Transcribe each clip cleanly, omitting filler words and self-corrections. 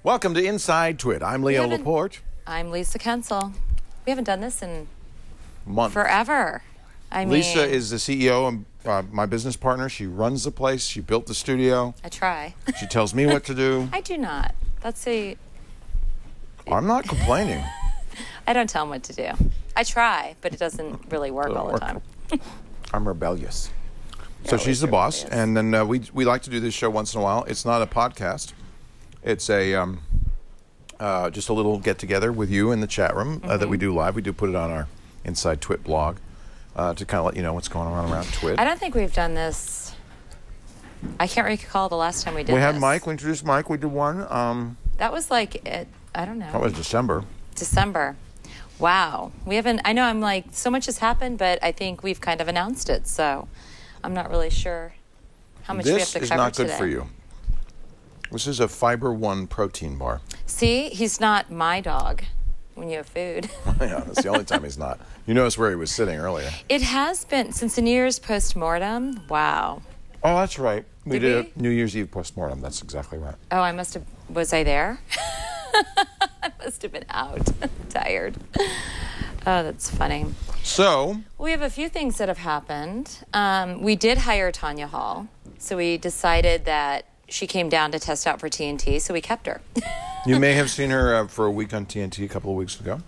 Welcome to Inside TWiT. I'm Leo Laporte. I'm Lisa Kensel. We haven't done this in Months. forever. Lisa is the CEO and my business partner. She runs the place. She built the studio. I try. She tells me what to do. I do not. I'm not complaining. I don't tell him what to do. I try, but it doesn't really work all the time. I'm rebellious. So she's the boss, and then we like to do this show once in a while. It's not a podcast. It's a just a little get-together with you in the chat room that we do live. We do put it on our Inside TWiT blog to kind of let you know what's going on around TWiT. I don't think we've done this. I can't recall the last time we did this. We had Mike. We introduced Mike. We did one. That was like, I don't know. That was December. December. Wow. We haven't, I know I'm like, so much has happened, but I think we've kind of announced it, so I'm not really sure how much we have to cover today. This is not good for you. This is a Fiber One protein bar. See, he's not my dog when you have food. Yeah, that's the only time he's not. You notice where he was sitting earlier. It has been, since the New Year's post-mortem, wow. Oh, that's right. We did we? a New Year's Eve post-mortem. That's exactly right. Oh, I must have, was I there? I must have been out, tired. Oh, that's funny. So we have a few things that have happened. We did hire Tanya Hall, so we decided that she came down to test out for TNT, so we kept her. You may have seen her for a week on TNT a couple of weeks ago.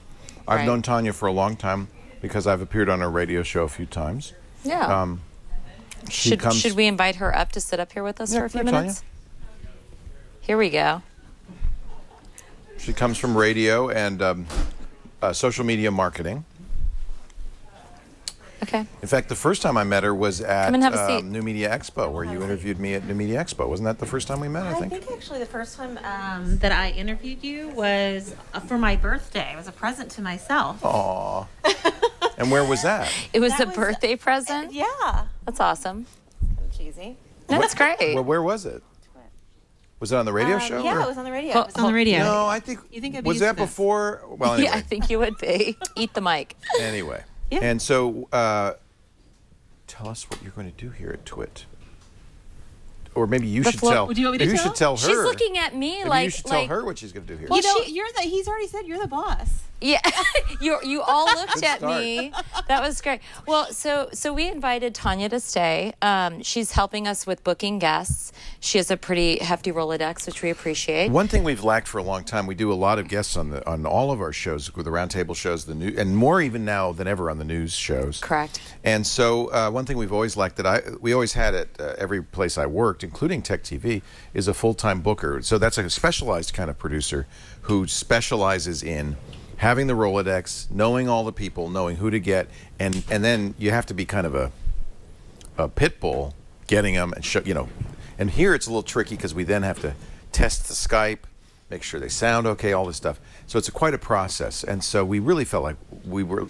I've known Tanya for a long time because I've appeared on her radio show a few times. Yeah. Should we invite her up to sit up here with us for a few minutes? Tanya. Here we go. She comes from radio and social media marketing. Okay. In fact, the first time I met her was at Come and have a seat. New Media Expo, where you interviewed me at New Media Expo. Wasn't that the first time we met, I think? I think actually the first time that I interviewed you was for my birthday. It was a present to myself. Aw. And where was that? It was a birthday present? Yeah. That's awesome. Kind of cheesy. No, that's great. Well, where was it? Was it on the radio show? Yeah, it was on the radio. It was on the radio. No, I think... You think I'd be was that before? Well, anyway. Yeah, I think you would be. Eat the mic. Anyway. Yeah. And so, tell us what you're going to do here at TWiT. Or maybe you should tell. Would you want me to maybe tell? you should tell her. She's looking at me maybe like... you should tell her what she's going to do here. Well, he's already said you're the boss. Yeah, you all looked at me. That was great. Well, so we invited Tanya to stay. She's helping us with booking guests. She has a pretty hefty Rolodex, which we appreciate. One thing we've lacked for a long time, we do a lot of guests on all of our shows, with the roundtable shows, the new, and more even now than ever on the news shows. Correct. And so one thing we've always lacked that we always had at every place I worked, including Tech TV, is a full-time booker. So that's a specialized kind of producer who specializes in having the Rolodex, knowing all the people, knowing who to get, and then you have to be kind of a pit bull getting them and show, you know. And here it's a little tricky because we then have to test the Skype, make sure they sound okay, all this stuff. So it's quite a process. And so we really felt like we were,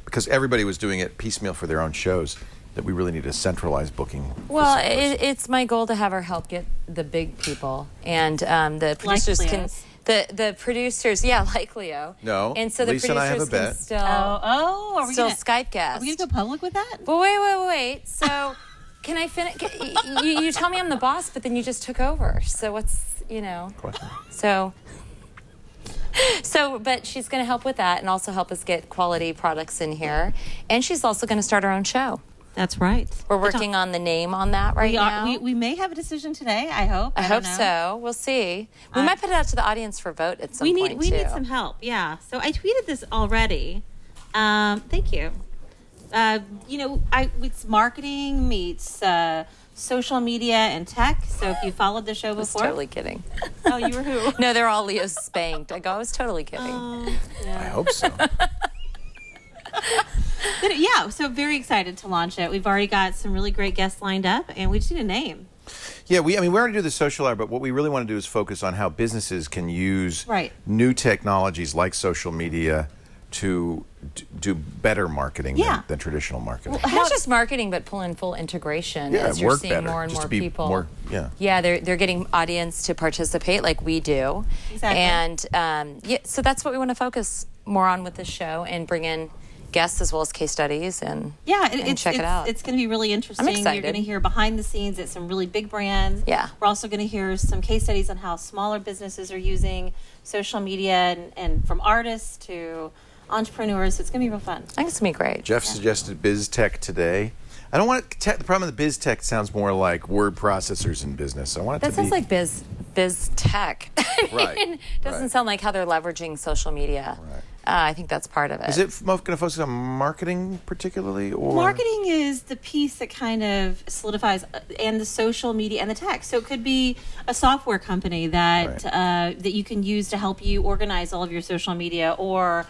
because everybody was doing it piecemeal for their own shows, that we really need a centralized booking. Well, it's my goal to have her help get the big people, and the producers can. The producers, yeah, like Leo. No, and so the Lisa and I have a bet. Can still, are we still gonna, Skype guest. Are we gonna go public with that? But wait. So, can I finish? You tell me I'm the boss, but then you just took over. So what's Question. So, but she's going to help with that and also help us get quality products in here, and she's also going to start her own show. That's right. We're working on the name on that now. We may have a decision today, I hope. I hope so. We'll see. We might put it out to the audience for vote at some point, We need some help, yeah. So I tweeted this already. Thank you. It's marketing meets social media and tech. So if you followed the show before. I was totally kidding. Oh, you were who? No, they're all Leo spanked. I was totally kidding. Yeah. I hope so. But yeah, so very excited to launch it. We've already got some really great guests lined up, and we just need a name. Yeah, we already do the social hour, but what we really want to do is focus on how businesses can use new technologies like social media to do better marketing than traditional marketing. Well, not just marketing, but pull in full integration as you're seeing more and more people. Yeah, they're getting audience to participate like we do. Exactly. And so that's what we want to focus more on with this show and bring in guests as well as case studies and check it out. It's going to be really interesting. I'm excited. You're going to hear behind the scenes at some really big brands. Yeah. We're also going to hear some case studies on how smaller businesses are using social media and from artists to entrepreneurs. It's going to be real fun. I think it's going to be great. Jeff suggested biz tech today. I don't want the problem with the biz tech sounds more like word processors in business. I want it That sounds like biz tech. Right. Doesn't sound like how they're leveraging social media. Right. I think that's part of it. Is it going to focus on marketing particularly, or marketing is the piece that kind of solidifies and the social media and the tech. So it could be a software company that that you can use to help you organize all of your social media, or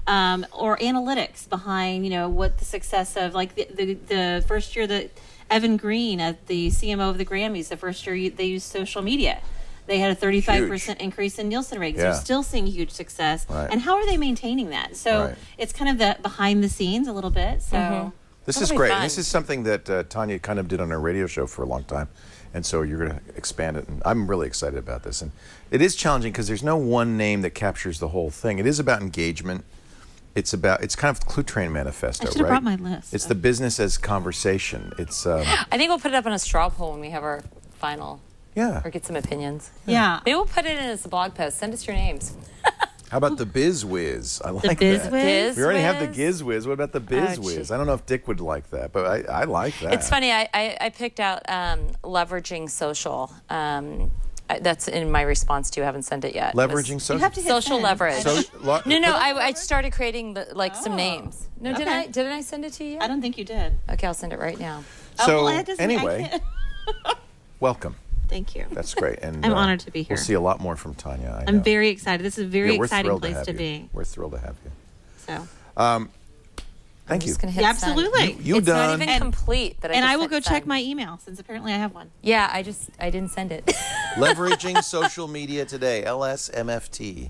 analytics behind what the success of the first year that Evan Green at the CMO of the Grammys, the first year they used social media. They had a 35% increase in Nielsen ratings. Yeah. They're still seeing huge success. Right. And how are they maintaining that? So it's kind of the behind the scenes a little bit. So this is great. This is something that Tanya kind of did on her radio show for a long time. And so you're going to expand it. And I'm really excited about this. And it is challenging because there's no one name that captures the whole thing. It is about engagement. It's kind of Clue Train Manifesto, I should have brought my list. It's the business as conversation. It's I think we'll put it up on a straw poll when we have our final. Yeah. Or get some opinions. Yeah. Maybe we'll put it in as a blog post. Send us your names. How about the Biz Whiz? I like Biz that. Whiz? We already have the Giz Whiz. What about the Biz Whiz? geez. I don't know if Dick would like that, but I like that. It's funny. I picked out leveraging social. That's in my response to you. I haven't sent it yet. Leveraging social? You have to hit Social send. leverage. No. I started creating some names. No, Okay. didn't I send it to you? I don't think you did. Okay, I'll send it right now. So well, that doesn't mean I anyway, can't. welcome. Thank you. That's great. And I'm honored to be here. We'll see a lot more from Tanya. I'm very excited. This is a very we're exciting thrilled place have to you. be. We're thrilled to have you. So. Thank I'm you. just gonna hit Yeah, send. absolutely. You It's done? not even complete. And I will go check my email since apparently I have one. Yeah, I didn't send it. Leveraging social media today, LSMFT.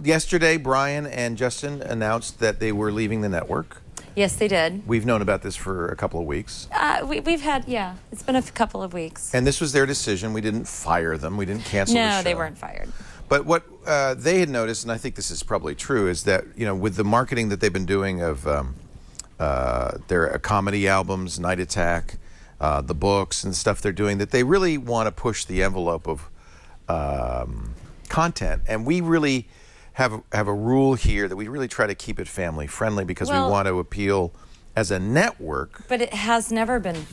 Yesterday, Brian and Justin announced that they were leaving the network. Yes, they did. We've known about this for a couple of weeks. We've had it's been a couple of weeks. And this was their decision. We didn't fire them. We didn't cancel the show. No, they weren't fired. But what they had noticed, and I think this is probably true, is that with the marketing that they've been doing of their comedy albums, Night Attack, the books and stuff they're doing, that they really want to push the envelope of content. And we really have a rule here that we really try to keep it family friendly because we want to appeal as a network. But it has never been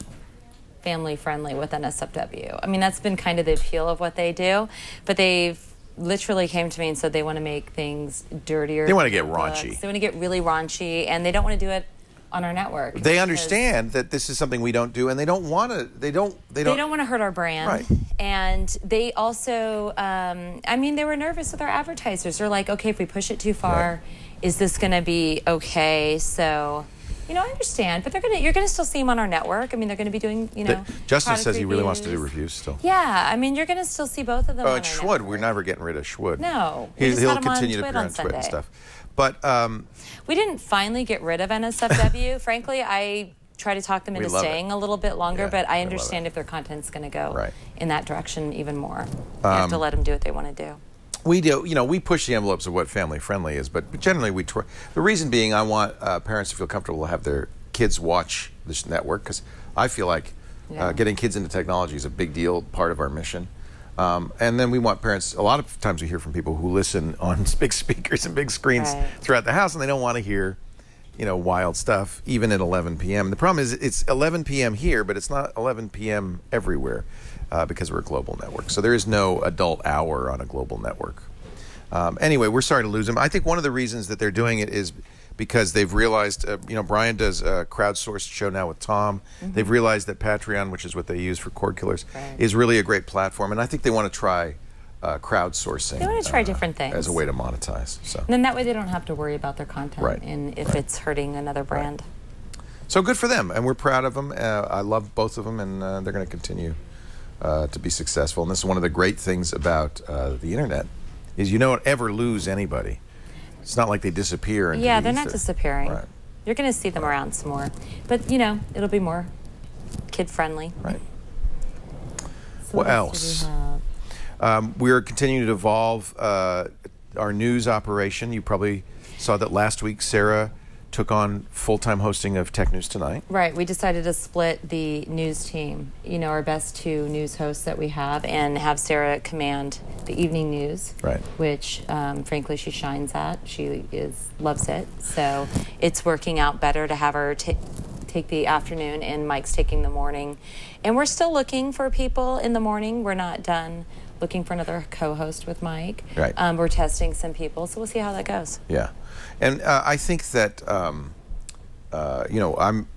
family friendly with NSFW. I mean, that's been kind of the appeal of what they do. But they've literally came to me and said they want to make things dirtier. They want to get raunchy. They want to get really raunchy, and they don't want to do it on our network. They understand that this is something we don't do, and they don't want to. They don't want to hurt our brand. Right. And they also, they were nervous with our advertisers. They're like, okay, if we push it too far, is this going to be okay? So, I understand, but you're gonna still see them on our network. I mean, they're gonna be doing, Justin says he really wants to do reviews. reviews still. Yeah, I mean, you're gonna still see both of them. Oh, on and our Schwood, network. we're never getting rid of Schwood. No, he'll continue to appear on Twit and stuff. But we didn't finally get rid of NSFW. Frankly, I try to talk them into staying a little bit longer, but I understand if their content's going to go in that direction even more. You have to let them do what they want to do. We do, we push the envelopes of what family friendly is, but generally we try. The reason being, I want parents to feel comfortable to have their kids watch this network because I feel like getting kids into technology is a big deal, part of our mission. And then we want parents, a lot of times we hear from people who listen on big speakers and big screens throughout the house, and they don't want to hear, wild stuff, even at 11 p.m. The problem is it's 11 p.m. here, but it's not 11 p.m. everywhere because we're a global network. So there is no adult hour on a global network. Anyway, we're sorry to lose them. I think one of the reasons that they're doing it is because they've realized, Brian does a crowdsourced show now with Tom. Mm-hmm. They've realized that Patreon, which is what they use for Cord Killers, is really a great platform. And I think they want to try crowdsourcing. They want to try different things. As a way to monetize. So. And then that way they don't have to worry about their content and if it's hurting another brand. So good for them. And we're proud of them. I love both of them, and they're going to continue to be successful. And this is one of the great things about the Internet is you don't ever lose anybody. It's not like they disappear. Into they're the not ether. Disappearing. Right. You're going to see them around some more. But, it'll be more kid-friendly. Right. So what else? We're continuing to evolve our news operation. You probably Saw that last week Sarah took on full-time hosting of Tech News Tonight. Right. We decided to split the news team, our best 2 news hosts that we have, and have Sarah command the evening news, right? Which, frankly, she shines at. She loves it. So it's working out better to have her take the afternoon, and Mike's taking the morning. And we're still looking for people in the morning. We're not done looking for another co-host with Mike. Right. We're testing some people, so we'll see how that goes. Yeah, and I think that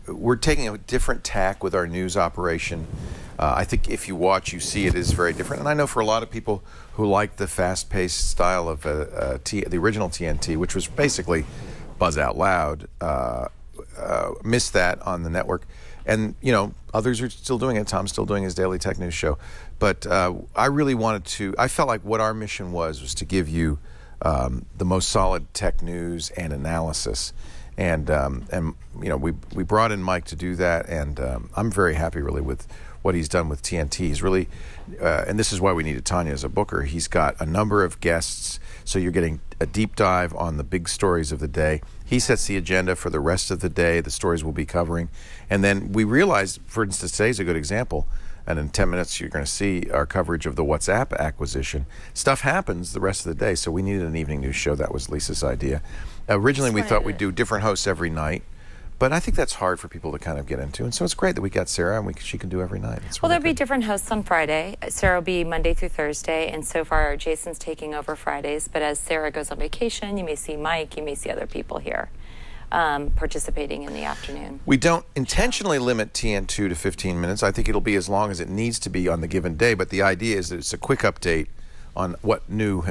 we're taking a different tack with our news operation. I think if you watch, you see it is very different. And I know for a lot of people who like the fast-paced style of the original TNT, which was basically Buzz Out Loud, missed that on the network. And, others are still doing it. Tom's still doing his daily tech news show. But I really I felt like what our mission was to give you the most solid tech news and analysis. And we brought in Mike to do that. And I'm very happy, really, with what he's done with TNT. He's really, and this is why we needed Tanya as a booker. He's got a number of guests. So you're getting a deep dive on the big stories of the day. He sets the agenda for the rest of the day, the stories we'll be covering. And then we realized, for instance, today's a good example, and in 10 minutes you're going to see our coverage of the WhatsApp acquisition. Stuff happens the rest of the day, so we needed an evening news show. That was Lisa's idea. Originally we thought we'd do different hosts every night, but I think that's hard for people to kind of get into. And so it's great that we got Sarah, and she can do every night. Well, there'll be different hosts on Friday. Sarah will be Monday through Thursday, and so far Jason's taking over Fridays. But as Sarah goes on vacation, you may see Mike, you may see other people here participating in the afternoon. We don't intentionally limit TN2 to 15 minutes. I think it'll be as long as it needs to be on the given day. But the idea is that it's a quick update on what new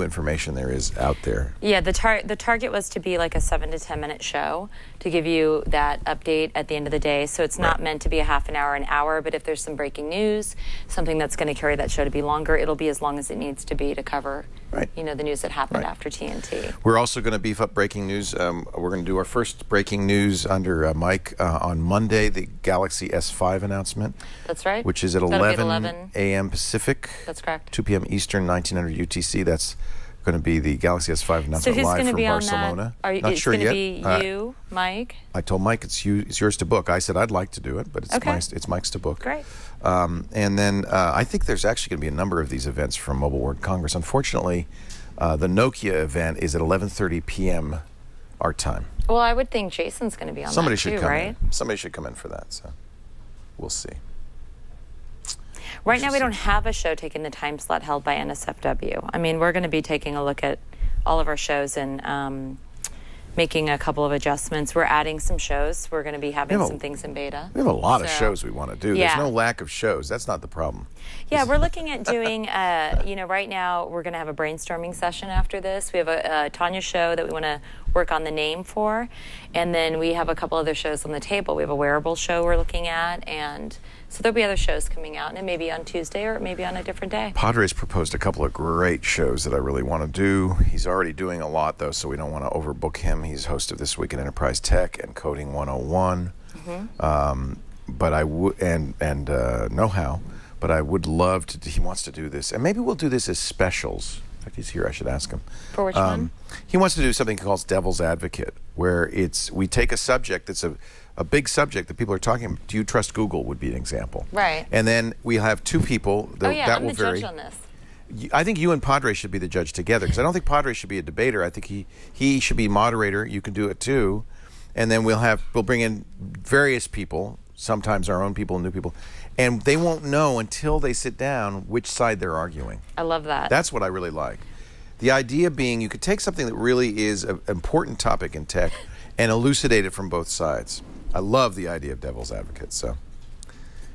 information there is out there. Yeah, the target was to be like a 7 to 10 minute show to give you that update at the end of the day. So it's not meant to be a half an hour, but if there's some breaking news, something that's going to carry that show to be longer, it'll be as long as it needs to be to cover the news that happened after TNT. We're also going to beef up breaking news. We're going to do our first breaking news under Mike on Monday, the Galaxy S5 announcement. That's right. Which is at 11 a.m. Pacific. That's correct. 2 p.m. Eastern, 1900 UTC. That's going to be the Galaxy S5 announcement live from Barcelona. Not sure yet. It's going to be you, Mike? I told Mike it's yours to book. I said I'd like to do it, but it's Mike's to book. Great. And then I think there's actually going to be a number of these events from Mobile World Congress. Unfortunately, the Nokia event is at 11:30 p.m. our time. Well, I would think Jason's going to be on Somebody that should too, come right? in. Somebody should come in for that. So we'll see. Right now, we don't have a show taking the time slot held by NSFW. I mean, we're going to be taking a look at all of our shows and making a couple of adjustments. We're adding some shows. We're going to be having some things in beta. We have a lot of shows we want to do. There's no lack of shows. That's not the problem. Yeah, we're looking at doing, right now we're going to have a brainstorming session after this. We have a Tanya show that we want to work on the name for. And then we have a couple other shows on the table. We have a wearable show we're looking at. And so there'll be other shows coming out. And it may be on Tuesday or it may be on a different day. Padre's proposed a couple of great shows that I really want to do. He's already doing a lot, though, so we don't want to overbook him. He's host of This Week in Enterprise Tech and Coding 101. But I would, and Know-How. But I would love to, he wants to do this. And maybe we'll do this as specials. In fact, he's here, I should ask him. For which one? He wants to do something called Devil's Advocate, where we take a subject that's a big subject that people are talking about. Do you trust Google would be an example. Right. And then we have two people. I'm the judge on this. I think you and Padre should be the judge together, because I don't think Padre should be a debater. I think he should be moderator. You can do it too. And then we'll bring in various people, sometimes our own people and new people, and they won't know until they sit down which side they're arguing. I love that. That's what I really like. The idea being you could take something that really is an important topic in tech and elucidate it from both sides. I love the idea of Devil's Advocate. So,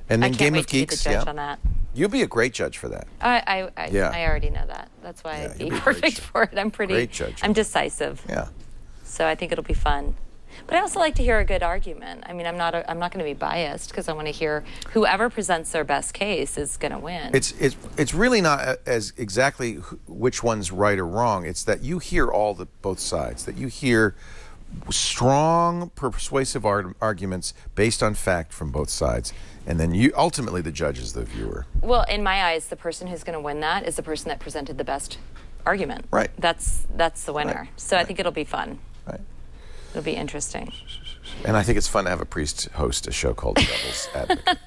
and then Game of Geeks, be the judge on that. You'll be a great judge for that. I already know that. That's why I'd be perfect for it. I'm decisive. Yeah. So I think it'll be fun. But I also like to hear a good argument. I mean, I'm not going to be biased because I want to hear whoever presents their best case is going to win. It's really not as exactly which one's right or wrong. It's that you hear both sides. That you hear strong, persuasive arguments based on fact from both sides, and then ultimately the judge is the viewer. Well, in my eyes, the person who's going to win that is the person that presented the best argument. Right. That's the winner. Right. So I think it'll be fun. Right. It'll be interesting. And I think it's fun to have a priest host a show called Devil's Advocate.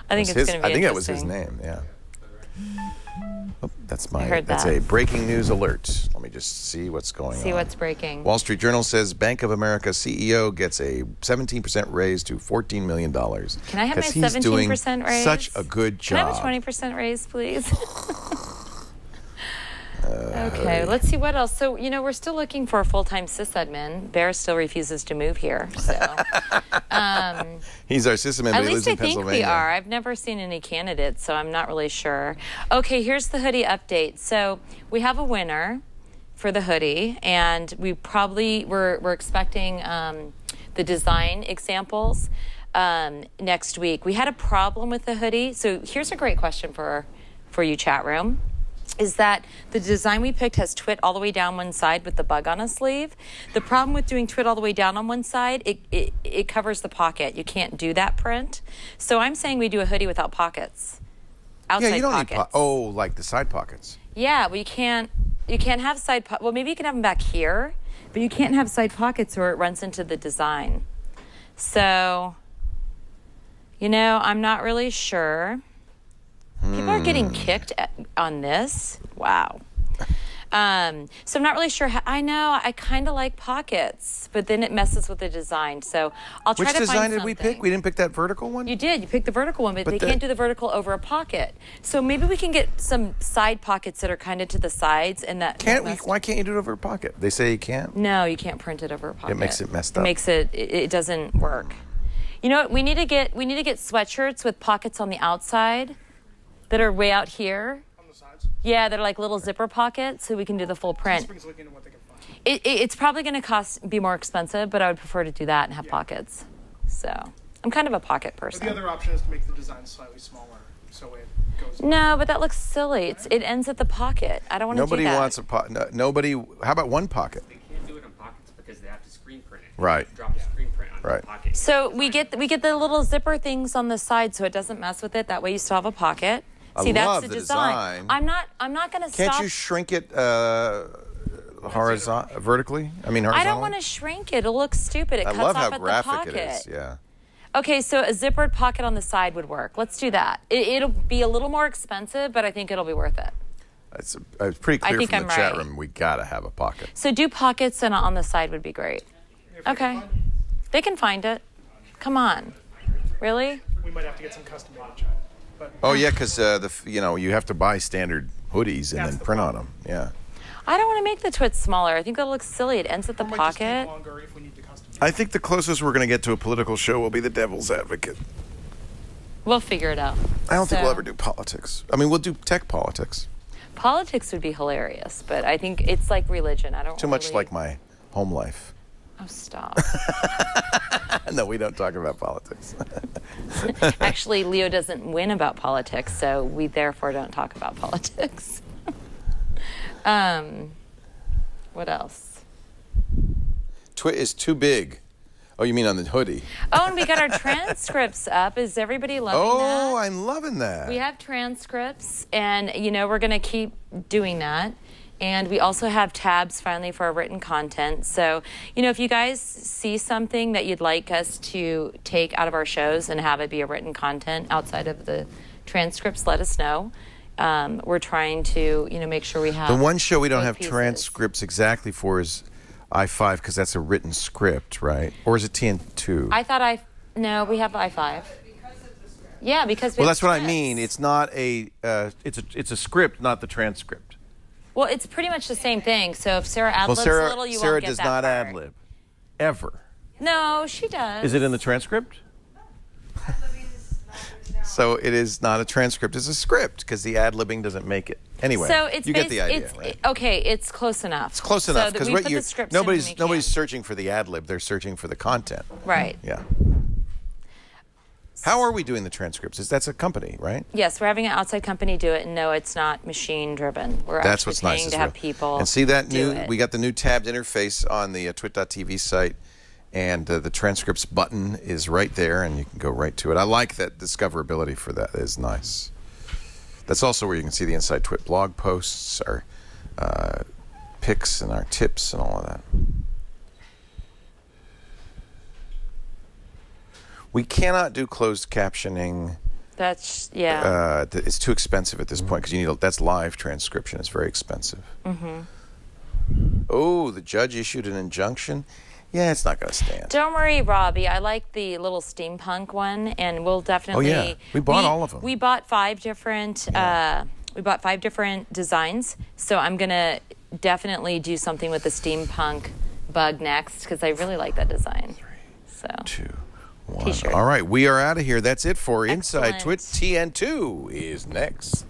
I think it's going to be I think that was interesting. his name, yeah. Oh, that's heard a that. breaking news alert. Let me just see what's going on. See what's breaking. Wall Street Journal says Bank of America CEO gets a 17% raise to $14 million. Can I have my 17% raise? Such a good job. Can I have a 20% raise, please? Okay, let's see what else. So, we're still looking for a full-time sysadmin. Bear still refuses to move here. So, he's our sysadmin, at but he lives least I in think Pennsylvania. we are. I've never seen any candidates, so I'm not really sure. Okay, here's the hoodie update. So we have a winner for the hoodie, and we're expecting the design examples next week. We had a problem with the hoodie. So here's a great question for you, chat room. Is that the design we picked has TWiT all the way down one side with the bug on a sleeve. The problem with doing TWiT all the way down on one side, it covers the pocket. You can't do that print. So I'm saying we do a hoodie without pockets. Outside yeah, you don't pockets. need like the side pockets. Yeah, well, you can't have side pockets. Well, maybe you can have them back here, but you can't have side pockets or it runs into the design. So, I'm not really sure. People are getting kicked on this. Wow. So I'm not really sure. I know. I kind of like pockets, but then it messes with the design. So I'll try to find something. Which design did we pick? We didn't pick that vertical one? You did. You picked the vertical one, but they can't do the vertical over a pocket. So maybe we can get some side pockets that are kind of to the sides, and that. Why can't you do it over a pocket? They say you can't. No, you can't print it over a pocket. It makes it messed up. It doesn't work. You know what? We need to get sweatshirts with pockets on the outside that are way out here. On the sides? Yeah, they're like little zipper pockets, so we can do the full print. Looking at what they can find. It's probably going to be more expensive, but I would prefer to do that and have pockets. So I'm kind of a pocket person. But the other option is to make the design slightly smaller, so it goes. No, but that looks silly. It ends at the pocket. I don't want to do that. Nobody wants a pocket. Nobody. How about one pocket? They can't do it in pockets because they have to screen print it. Right. Drop the screen print on the pocket. So we get the little zipper things on the side, so it doesn't mess with it. That way you still have a pocket. See, love that's the design. I'm not going to stop. Can't you shrink it vertically? I mean, horizontally? I don't want to shrink it. It'll look stupid. It I cuts love off how at the graphic pocket. it is. Yeah. Okay, so a zippered pocket on the side would work. Let's do that. It'll be a little more expensive, but I think it'll be worth it. It's pretty clear think from the I'm chat right. room. We gotta have a pocket. So do pockets and on the side would be great. Okay. They can find it. Come on. Really? We might have to get some custom made chat. But Oh yeah, because you have to buy standard hoodies and That's then the print on problem. them. Yeah. I don't want to make the TWiT smaller. I think that'll look silly. It ends at the it might just take pocket. longer if we need to custom. I think the closest we're gonna get to a political show will be the Devil's Advocate. We'll figure it out. I don't think we'll So- ever do politics. I mean, we'll do tech politics. Politics would be hilarious, but I think it's like religion. I don't Too much really- like my home life. Oh, stop. No, we don't talk about politics. Actually, Leo doesn't win about politics, so we therefore don't talk about politics. What else? TWiT is too big. Oh, you mean on the hoodie? Oh, and we got our transcripts up. Is everybody loving that? Oh, I'm loving that. We have transcripts, and we're going to keep doing that. And we also have tabs finally for our written content. So, if you guys see something that you'd like us to take out of our shows and have it be a written content outside of the transcripts, let us know. We're trying to, make sure we have The one show we don't both have pieces. transcripts exactly for is I-5 because that's a written script, right? Or is it TN2? No, we have I-5. Yeah, because we Well, have that's what I scripts. mean. It's not it's a script, not the transcript. Well, it's pretty much the same thing. So if Sarah ad-libs a little, you Sarah won't get does that not part. ad-lib. Ever. No, she does. Is it in the transcript? So it is not a transcript. It's a script because the ad-libbing doesn't make it. Anyway, So it's you get the idea, it's, right? Okay, it's close enough. It's close enough because nobody's nobody's searching for the ad-lib. They're searching for the content. right. Yeah. How are we doing the transcripts? That's a company, right? Yes, we're having an outside company do it, and no, it's not machine driven. We're That's actually what's paying nice. to is have real. people. And see that do new? it. We got the new tabbed interface on the TWiT.tv site, and the transcripts button is right there, and you can go right to it. I like that discoverability for that. It is nice. That's also where you can see the Inside TWiT blog posts, our picks and our tips and all of that. We cannot do closed captioning. That's it's too expensive at this point because that's live transcription. It's very expensive. Oh, the judge issued an injunction. Yeah, it's not going to stand. Don't worry, Robbie. I like the little steampunk one, and we'll definitely. Oh yeah, we bought all of them. We bought 5 different. We bought 5 different designs. So I'm gonna definitely do something with the steampunk bug next because I really like that design. 3, 2, 1. T-shirt. All right, we are out of here. That's it for Inside Excellent. TWiT. TN2 is next.